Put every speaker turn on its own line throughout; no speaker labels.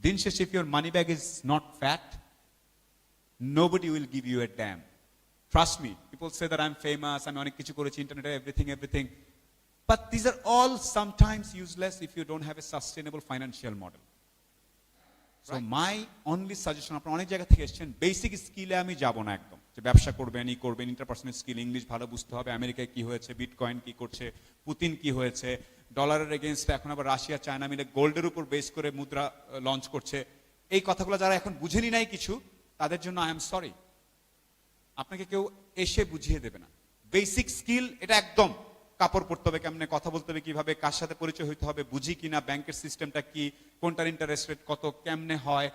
দিন শেষে if your money bag is not fat, nobody will give you a damn. Trust me, people say that I'm famous, আমি অনেক কিছু করেছি ইন্টারনেটে, everything. But these are all sometimes useless if you don't have a sustainable financial model. So my only suggestion, আপনারা অনেক জায়গা থেকে এসেছেন, বেসিক স্কিলে আমি যাব না একদম, যে ব্যবসা করবেন, ইন্টারপার্সোনাল স্কিল, ইংলিশ ভালো বুঝতে হবে, আমেরিকায় কি হয়েছে, বিটকয়েন কি করছে, পুতিন কি হয়েছে, ডলারের এগেইনস্টে এখন আবার রাশিয়া চায়না মিলে গোল্ডের উপর বেস করে মুদ্রা লঞ্চ করছে, এই কথাগুলো যারা এখন বুঝেনি নাই কিছু, তাদের জন্য আই এম সরি, আপনাকে কেউ এসে বুঝিয়ে দেবে না। বেসিক স্কিল এটা একদম, কাপড় পরতে হবে কেমনে, কথা বলতে হবে কিভাবে, কার সাথে পরিচয় হইতে হবে, বুঝি কিনা, ব্যাংকের সিস্টেমটা কি, কোনটার ইন্টারেস্ট রেট কত, কেমনে হয়,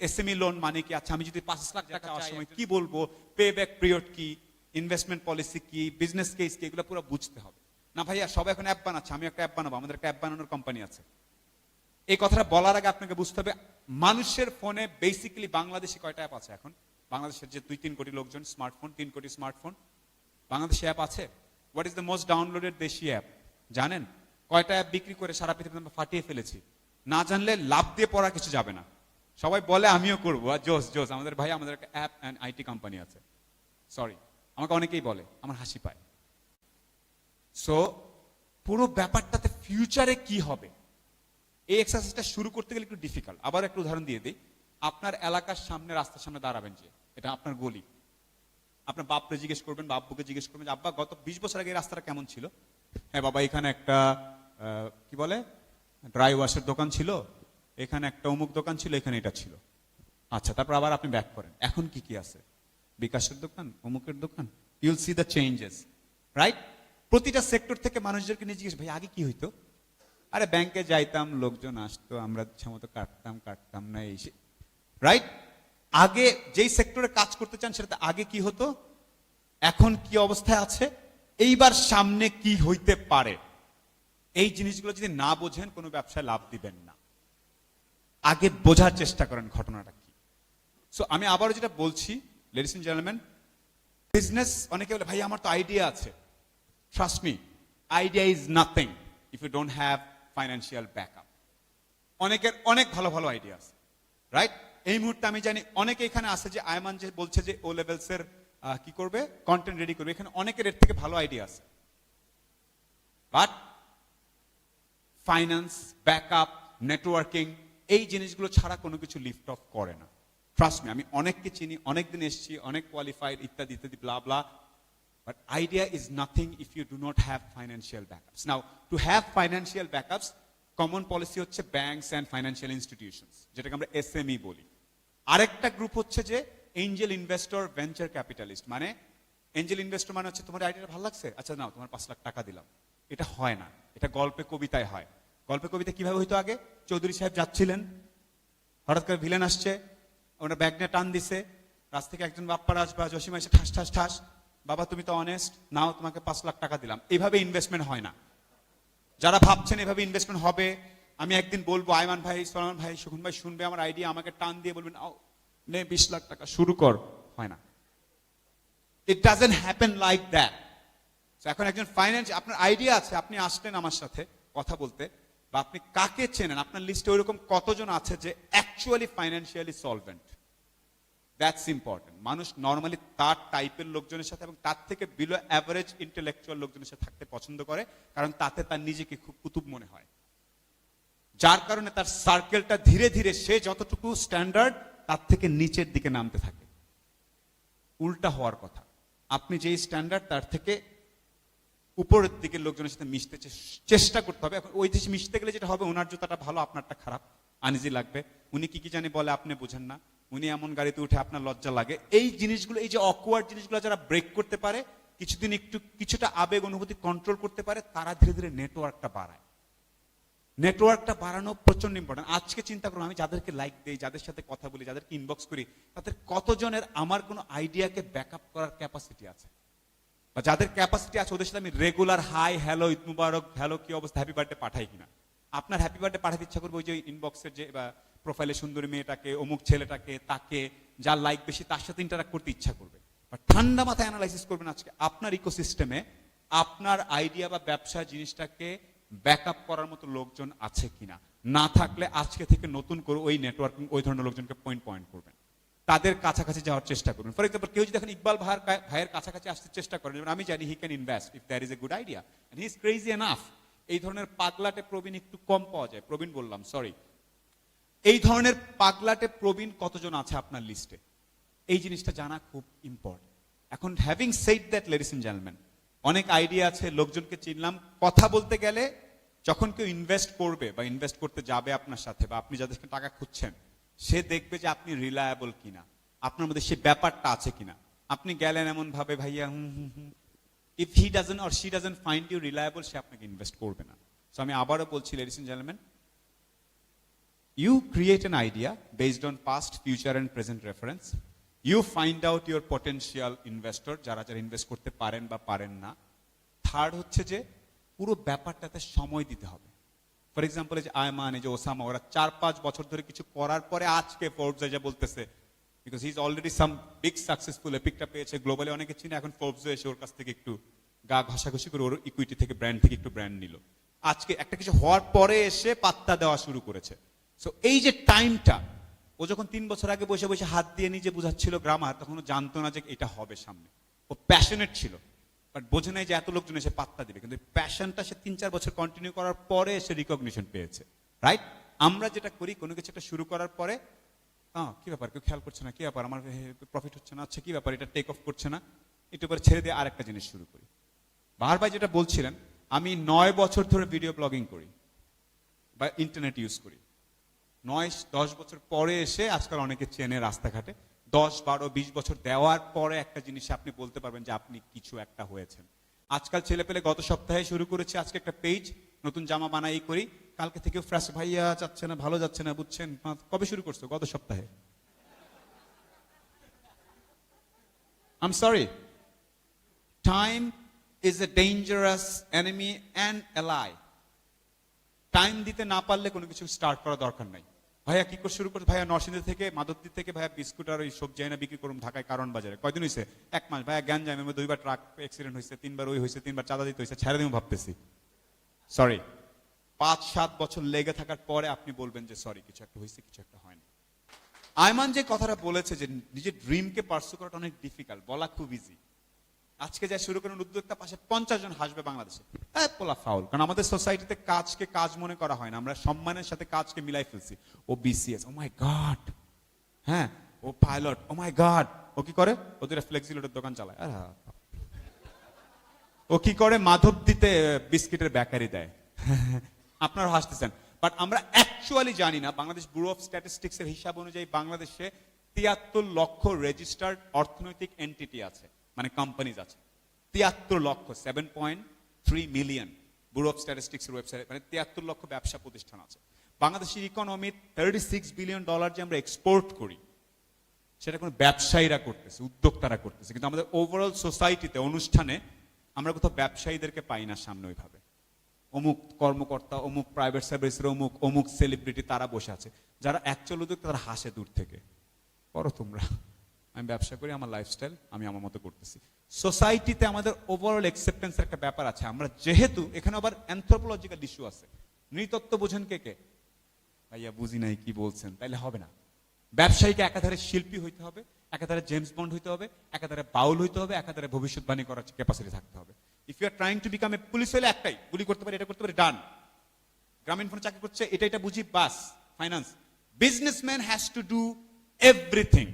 এসএমই লোন মানে কি, আচ্ছা আমি যদি 5 লাখ টাকা চাওয়ার সময় কি বলবো, পে ব্যাক পিরিয়ড কি, ইনভেস্টমেন্ট পলিসি কি, বিজনেস কেস কি, এগুলো পুরো বুঝতে হবে। না ভাইয়া সব এখন অ্যাপ বানাচ্ছে, আমি একটা অ্যাপ বানাবো, আমাদের একটা অ্যাপ বানানোর কোম্পানি আছে। এই কথাটা বলার আগে আপনাকে বুঝতে হবে মানুষের ফোনে বেসিক্যালি বাংলাদেশে কয়টা অ্যাপ আছে এখন? বাংলাদেশের যে 2-3 কোটি লোকজন স্মার্টফোন, 3 কোটি স্মার্টফোন, বাংলাদেশে অ্যাপ আছে? What is the most downloaded দেশি অ্যাপ জানেন? কয়টা অ্যাপ বিক্রি করে সারা পৃথিবীতে আমরা ফাটিয়ে ফেলেছি। না জানলে লাভ দিয়ে পড়া কিছু যাবে না। সবাই বলে আমিও করবো, আর জোস আমাদের ভাই, আমাদের একটা অ্যাপ অ্যান্ড আইটি কোম্পানি আছে। সরি, আমাকে অনেকেই বলে, আমার হাসি পায়। সো পুরো ব্যাপারটাতে ফিউচারে কি হবে, এই এক্সারসাইজটা শুরু করতে গেলে একটু ডিফিকাল্ট। আবার একটু উদাহরণ দিয়ে দিই, আপনার এলাকার সামনে, রাস্তার সামনে দাঁড়াবেন, যে এটা আপনার গলি, আপনার বাপকে জিজ্ঞেস করবেন বা আব্বুকে জিজ্ঞেস করবেন যে আব্বা গত 20 বছর আগে এই রাস্তাটা কেমন ছিল? হ্যাঁ বাবা, এখানে একটা কি বলে ড্রাই ওয়াশের দোকান ছিল, এখানে একটা অমুক দোকান ছিল, এখানে এটা ছিল। আচ্ছা, তারপর আবার আপনি ব্যাক করেন, এখন কি কি আছে? বিকাশের দোকান, অমুকের দোকান, you'll see the changes, right? প্রতিটা সেক্টর থেকে মানুষদেরকে নিয়ে জিজ্ঞেস, ভাই আগে কি হইতো? আরে ব্যাংকে যাইতাম, লোকজন আসতো, আমরা ইচ্ছামতো কাটতাম না, এই রাইট? আগে যেই সেক্টরে কাজ করতে চান সেটাতে আগে কি হতো, এখন কি অবস্থায় আছে, এইবার সামনে কি হইতে পারে, এই জিনিসগুলো যদি না বোঝেন কোনো ব্যবসায় লাভ দিবেন না। আগে বোঝার চেষ্টা করেন ঘটনাটা কি। সো আমি আবারও যেটা বলছি, লেডিস এন্ড জেন্টলম্যান, বিজনেস, অনেকে বলে ভাই আমার তো আইডিয়া আছে। Trust me, idea is nothing if you don't have financial backup. অনেকের অনেক ভালো ভালো আইডিয়া আছে, রাইট? এই মুহূর্তে আমি জানি অনেকে এখানে আছে, যে আয়মান যে বলছে যে ও লেভেলস এর কি করবে, কন্টেন্ট রেডি করবে, এখানে অনেকের এর থেকে ভালো আইডিয়া আছে, বাট ফাইন্যান্স, ব্যাকআপ, নেটওয়ার্কিং, এই জিনিসগুলো ছাড়া কোনো কিছু লিফট অফ করে না। ট্রাস্ট মি, আমি অনেককে চিনি, অনেকদিন এসেছি, অনেক কোয়ালিফাইড, ইত্যাদি ইত্যাদি, blah blah, but idea is nothing if you do not have financial backups. Now to have financial backups, common policy হচ্ছে ব্যাংকস অ্যান্ড ফাইন্যান্সিয়াল ইনস্টিটিউশনস, যেটাকে আমরা এসএমই বলি। আরেকটা গ্রুপ হচ্ছে যে এঞ্জেল ইনভেস্টর, ভেঞ্চার ক্যাপিটালিস্ট। মানে এঞ্জেল ইনভেস্টর মানে হচ্ছে তোমার আইডিয়াটা ভালো লাগছে, আচ্ছা নাও তোমার 5 লাখ টাকা দিলাম। এটা হয় না, এটা গল্পে কবিতায় হয়। গল্পে কবিতা কিভাবে হইতো আগে? চৌধুরী সাহেব যাচ্ছিলেন, হঠাৎ করে ভিলেন আসছে, ওনার ব্যাগ নিয়ে টান দিছে, রাস্তা থেকে একজন বাপ্পার আসবা জসিমা এসে ঠাস ঠাস ঠাস, বাবা তুমি তো অনেস্ট, নাও তোমাকে 5 লাখ টাকা দিলাম। এইভাবে ইনভেস্টমেন্ট হয় না। যারা ভাবছেন এভাবে ইনভেস্টমেন্ট হবে, আমি একদিন বলবো আয়মান ভাই, সোলামান ভাই, সুখন ভাই শুনবে আমার আইডিয়া, আমাকে টান দিয়ে বলবেন নে 20 লাখ টাকা শুরু কর, হয় না। It doesn't happen like that. এখন একজন ফাইন্যান্স, আপনার আইডিয়া আছে, আপনি আসলেন আমার সাথে কথা বলতে, বা আপনি কাকে চেনেন, আপনার লিস্টে ওইরকম কতজন আছে যে actually financially solvent? That's important. মানুষ নর্মালি তার টাইপের লোকজনের সাথে এবং তার থেকে বিলো অ্যাভারেজ ইন্টেলেকচুয়াল লোকজনের সাথে থাকতে পছন্দ করে, কারণ তাতে তার নিজেকে খুব কুতুব মনে হয়, যার কারণে তার সার্কেলটা ধীরে ধীরে সে যতটুকু স্ট্যান্ডার্ড তার থেকে নিচের দিকে নামতে থাকে। উল্টা হওয়ার কথা, আপনি যেই স্ট্যান্ডার্ড তার থেকে উপরের দিকে লোকজনের সাথে মিশতে চেষ্টা করতে হবে। এখন ওই দেশে মিশতে গেলে যেটা হবে, ওনার জুতাটা ভালো, আপনারটা খারাপ, আনইজি লাগবে, উনি কি কি জানি বলে আপনি বুঝেন না, উনি এমন গাড়িতে উঠে আপনার লজ্জা লাগে। এই জিনিসগুলো, এই যে অকওয়ার্ড জিনিসগুলো যারা ব্রেক করতে পারে, কিছুদিন একটু কিছুটা আবেগ অনুভূতি কন্ট্রোল করতে পারে, তারা ধীরে ধীরে নেটওয়ার্কটা বাড়ায়। নেটওয়ার্কটা বাড়ানো প্রচন্ড ইম্পর্টেন্ট। আজকে চিন্তা করুন, আমি যাদেরকে লাইক দেই, যাদের সাথে কথা বলি, যাদেরকে ইনবক্স করি, তাদের কতজনের আমার কোনো আইডিয়াকে ব্যাকআপ করার ক্যাপাসিটি আছে, বা যাদের ক্যাপাসিটি আছে ওদের সাথে আমি রেগুলার হাই, হ্যালো, ঈদ মুবারক, হ্যালো কি অবস্থা, হ্যাপি বার্থডে পাঠাই কিনা। আপনার হ্যাপি বার্থডে পাঠাতে ইচ্ছা করবে ওই যে ইনবক্সের যে প্রোফাইলে সুন্দরী মেয়েটাকে, অমুক ছেলেটাকে, তাকে যার লাইক বেশি তার সাথে ইন্টারাক্ট করতে ইচ্ছা করবে। বাট ঠান্ডা মাথায় অ্যানালাইসিস করবেন আজকে আপনার ইকোসিস্টেমে আপনার আইডিয়া বা ব্যবসা জিনিসটাকে ব্যাকআপ করার মতো লোকজন আছে কিনা, না থাকলে আজকে থেকে নতুন করে ওই নেটওয়ার্কিং ওই ধরনের লোকজনকে পয়েন্ট করবেন, তাদের কাছাকাছি যাওয়ার চেষ্টা করবেন। ফর এক্সাম্পল, কেউ যদি এখন ইকবাল ভাইয়ের কাছাকাছি আসতে চেষ্টা করেন, যেমন আমি জানি he can invest if there is a good idea and he is crazy enough. এই ধরনের পাগলাটে প্রবীণ একটু কম পাওয়া যায়, প্রবীণ বললাম সরি, এই ধরনের পাগলাটে প্রবীণ কতজন আছে আপনার লিস্টে, এই জিনিসটা জানা খুব ইম্পর্টেন্ট। এখন having said that, ladies and gentleman, অনেক আইডিয়া আছে, লোকজনকে চিনলাম, কথা বলতে গেলে যখন কেউ ইনভেস্ট করবে বা ইনভেস্ট করতে যাবে আপনার সাথে, বা আপনি যাদেরকে টাকা খুঁজছেন, সে দেখবে যে আপনি রিলায়েবল কিনা, আপনার মধ্যে সে ব্যাপারটা আছে কিনা। আপনি গেলেন এমন ভাবে ভাইয়া if he doesn't or she doesn't find you reliable, সে আপনাকে ইনভেস্ট করবে না। সো আমি আবারও বলছি, ladies and gentleman, you create an idea based on past, future and present reference. You find out your potential investor, যারা যারা invest করতে পারেন বা পারেন না। থার্ড হচ্ছে যে পুরো ব্যাপারটাতে সময় দিতে হবে। ফর এক্সাম্পল, এই যে আয়মান, এই যে ওসামা, ওরা 4-5 বছর ধরে কিছু করার পরে আজকে ফোর্বস যা বলতেছে, because he is already some big successful, এপিকটা পেয়েছে, গ্লোবালি অনেকে চিনে, এখন ফোর্বস এসে ওর কাছ থেকে একটু গা ঘষাঘষি করে ওর ইকুইটি থেকে, ব্র্যান্ড থেকে একটু ব্র্যান্ড নিল। আজকে একটা কিছু হওয়ার পরে এসে পাত্তা দেওয়া শুরু করেছে। সো এই যে টাইমটা, ও যখন 3 বছর আগে বসে বসে হাত দিয়ে নিজে বুঝাচ্ছিল গ্রামার, তখন ও জানতো না যে এটা হবে সামনে। ও প্যাশনেট ছিল, বাট বোঝে নাই যে এত লোকজন এসে পাত্তা দিবে। কিন্তু প্যাশনটা সে 3-4 বছর কন্টিনিউ করার পরে সে রিকগনিশন পেয়েছে, রাইট? আমরা যেটা করি, কোনো কিছু একটা শুরু করার পরে, কি ব্যাপার, কেউ খেয়াল করছে না, কি ব্যাপার, আমার প্রফিট হচ্ছে না, আচ্ছা কি ব্যাপার, এটা টেক অফ করছে না, একটু পরে ছেড়ে দিয়ে আরেকটা জিনিস শুরু করি। বাহার ভাই যেটা বলছিলেন, আমি 9 বছর ধরে ভিডিও ব্লগিং করি বা ইন্টারনেট ইউজ করি। 9-10 বছর পরে এসে আজকাল অনেকে চেনে রাস্তাঘাটে। 10-12-20 বছর দেওয়ার পরে একটা জিনিস আপনি বলতে পারবেন যে আপনি কিছু একটা হয়েছেন। আজকাল ছেলে পেলে গত সপ্তাহে শুরু করেছে, আজকে একটা পেজ, নতুন জামা বানাই করি, কালকে থেকে ফ্রেশ, ভাইয়া যাচ্ছে না, ভালো যাচ্ছে না, বুঝছেন। কবে শুরু করছো? গত সপ্তাহে। I'm sorry. Time is a dangerous enemy and ally. Time দিতে না পারলে কোনো কিছু স্টার্ট করা দরকার নাই। ভাইয়া কি করে শুরু করছে? ভাইয়া নরসিংদী থেকে, মাধবদী থেকে ভাইয়া বিস্কুট আর ওই সবজি আইনা বিক্রি করুন ঢাকায় কারণ বাজারে। কয়দিন হয়েছে? 1 মাস। ভাইয়া জ্ঞান যায়, 2বার ট্রাক অ্যাক্সিডেন্ট হয়েছে, 3বার ওই হয়েছে, 3বার চাঁদা দিতে হয়েছে, ছেড়ে দিও ভাবতেছি। সরি। 5-7 বছর লেগে থাকার পরে আপনি বলবেন যে সরি, কিছু একটা হয়েছে, কিছু একটা হয়নি। আয়মান যে কথাটা বলেছে যে নিজের ড্রিমকে পার্সু করাটা অনেক ডিফিকাল্ট, বলা খুব ইজি। আজকে যা শুরু করেন উদ্যোক্তা, পাশে 50 জন হাসবে বাংলাদেশে, পোলা ফাউল। কারণ আমাদের সোসাইটিতে কাজকে কাজ মনে করা হয় না, আমরা সম্মানের সাথে কাজকে মিলাই ফেলছি। ও বিসিএস, ও মাই গড, হ্যাঁ, ও পাইলট, ও মাই গড। ও কি করে? ওদের ফ্লেক্সিলোডের দোকান চালায়। ও কি করে? মাধবদীতে বিস্কিটের বেকারি দেয়। আপনারা হাসতেছেন, বাট আমরা অ্যাকচুয়ালি জানি না। বাংলাদেশ ব্যুরো অফ স্ট্যাটিস্টিক্স এর হিসাব অনুযায়ী বাংলাদেশে 73 লক্ষ রেজিস্টার্ড অর্থনৈতিক এন্টিটি আছে, মানে কোম্পানিজ আছে। 73 লক্ষ, 7.3 মিলিয়ন ব্যুরো অফ স্ট্যাটিস্টিক্স এর ওয়েবসাইট, মানে 73 লক্ষ ব্যবসা প্রতিষ্ঠান আছে। বাংলাদেশের ইকোনমি $36 বিলিয়ন যে আমরা এক্সপোর্ট করি, সেটা কোনো ব্যবসায়ীরা করতেছে, উদ্যোক্তারা করতেছে। কিন্তু আমাদের ওভারঅল সোসাইটিতে, অনুষ্ঠানে আমরা কোথাও ব্যবসায়ীদেরকে পাই না সামনে ওইভাবে। অমুক কর্মকর্তা, অমুক প্রাইভেট সার্ভিসের অমুক সেলিব্রিটি, তারা বসে আছে। যারা অ্যাকচুয়াল উদ্যোক্তা, তারা হাসে দূর থেকে, করো তোমরা, আমি ব্যবসা করি, আমার লাইফস্টাইল, আমি আমার মতো করতেছি। সোসাইটিতে আমাদের ওভারঅল অ্যাকসেপ্টেন্সের একটা ব্যাপার আছে। আমরা যেহেতু, এখানে আবার অ্যানথ্রোপোলজিক্যাল ইস্যু আছে। নৃতত্ত্ব বোঝেন কে কে? ভাইয়া বুঝি নাই কি বলছেন, তাইলে হবে না। ব্যবসায়ীকে একাধারে শিল্পী হইতে হবে, একাধারে জেমস বন্ড হইতে হবে, একাধারে বাউল হইতে হবে, একাধারে ভবিষ্যৎবাণী করার ক্যাপাসিটি থাকতে হবে। If you are trying to become a police, হলে একটাই, গুলি করতে পারে, এটা করতে পারে, ডান। গ্রামীণ ফোনে চাকরি করছে, এটা বুঝি, বাস। Finance, businessman has to do everything.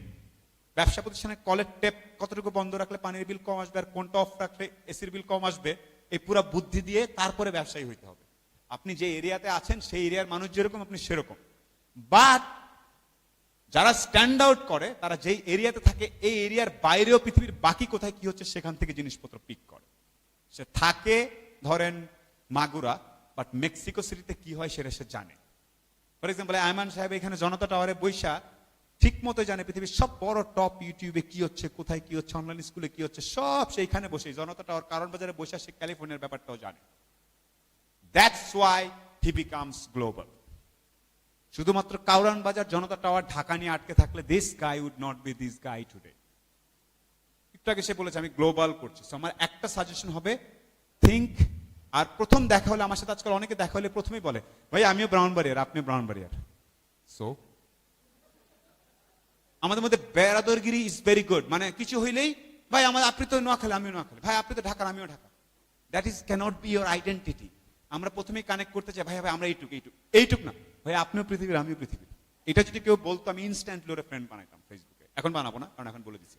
ব্যবসা প্রতিষ্ঠানে কলের টেপ কতটুকু বন্ধ রাখলে পানির বিল কম আসবে, আর কোনটা অফ রাখলে এসির বিল কম আসবে, এই পুরো বুদ্ধি দিয়ে তারপরে ব্যবসায়ী হইতে হবে। আপনি যে এরিয়াতে আছেন, সেই এরিয়ার মানুষ যেরকম, আপনি সেরকম। বাট যারা স্ট্যান্ড আউট করে, তারা যেই এরিয়াতে থাকে, এই এরিয়ার বাইরেও পৃথিবীর বাকি কোথায় কি হচ্ছে সেখান থেকে জিনিসপত্র পিক করে। সে থাকে ধরেন মাগুরা, বাট মেক্সিকো সিটিতে কি হয় সেটা সে জানে। ফর এক্সাম্পল, আয়মান সাহেব এখানে জনতা টাওয়ারে বৈশা ঠিক মতো জানে পৃথিবীর সব বড় টপ ইউটিউবে কি হচ্ছে, কোথায় কি হচ্ছে, অনলাইন স্কুলে কি হচ্ছে, সব সেইখানে বসে জনতা টাওয়ার কারণ বাজারে বসে সে ক্যালিফোর্নিয়ার ব্যাপারটাও জানে। That's why he becomes global. শুধুমাত্র কাউরান বাজার, জনতা টাওয়ার, ঢাকা নিয়ে আটকে থাকলে this guy would not be this guy today. একটু আগে সে বলেছে আমি গ্লোবাল করছি। আমার একটা সাজেশন হবে, থিঙ্ক আর প্রথম দেখা হলে আমার সাথে আজকাল অনেকে দেখা হলে প্রথমেই বলে ভাই আমিও ব্রাউনবাড়িয়ার, আপনিও ব্রাউনবাড়িয়ার। সো আমাদের মধ্যে বেরাদরগিরি ইজ ভেরি গুড, মানে কিছু হইলেই ভাই আপনি তো নোয়াখালী, আমিও নোয়াখালী, ভাই আপনি তো ঢাকার, আমিও Dhaka. That is cannot be your identity. আমরা প্রথমেই কানেক্ট করতে চাই ভাই ভাই আমরা এইটুক না ভাই আপনিও পৃথিবীর, আমিও পৃথিবীর। এটা যদি কেউ বলতো আমি ইনস্ট্যান্টলি ওরা ফ্রেন্ড বানাইতাম ফেসবুকে। এখন বানাবো না, কারণ এখন বলে দিচ্ছি।